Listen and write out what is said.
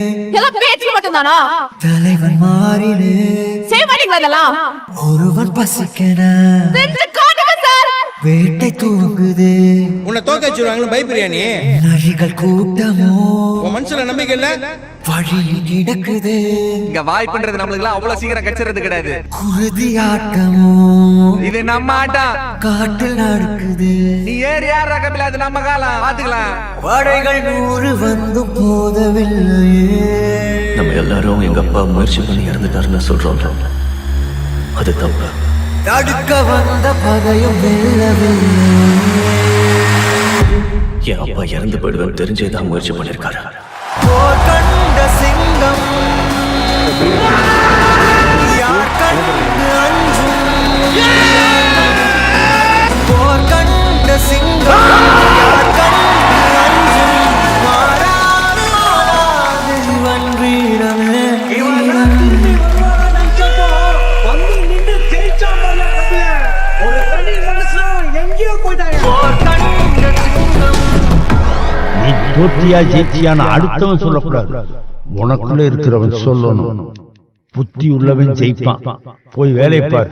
எல்லாம் பேச்சு மட்டும்தானா? தலைவன் மாறினே செய்ய மாட்டீங்களா இதெல்லாம்? ஒருவன் பசிக்கன செஞ்சு காட்டுங்க சார். வேட்டை தூங்குது உன்னை தோக்க வச்சிருவாங்களு பயப்படுறியா நீ? நரிகள் கூட்டமோ உன் மனசுல நம்பிக்கை இல்ல? வழியில் கிடக்குது இங்க வாய்ப்புன்றது நம்மளுக்கு எல்லாம் அவ்வளவு சீக்கிரம் கச்சிறது கிடையாது. குருதி ஆட்டமோ இது நம்ம ஆட்டம். காட்டில் நடக்குது. நீ ஏறி யார் ரகமில்ல, அது நம்ம காலம் பாத்துக்கலாம். படைகள் 100 வந்து போதவில்லையே. நம்ம எல்லாரும் எங்க அப்பா முயற்சி பண்ணி இறந்துட்டாருன்னு சொல்றோம். அது தப்பு. தடுக்க வந்த பகையும் வெல்லவில்லை. என் அப்பா இறந்து போயிடுவேன் தெரிஞ்சேதான் முயற்சி பண்ணிருக்காரு. போர் கண்ட சிங்கம் யார் கண்டு அஞ்சும். போர் கண்ட சிங்கம் யார் கண்டு அஞ்சும். மாறாது இவன் வீரமே வீரன். நீ தோற்றியா ஜெயிச்சியான அடுத்தவன் சொல்லக்கூடாது, உனக்குள்ள இருக்கிறவன் சொல்லணும். புத்தி உள்ளவன் ஜெயிப்பான். போய் வேலை பார்.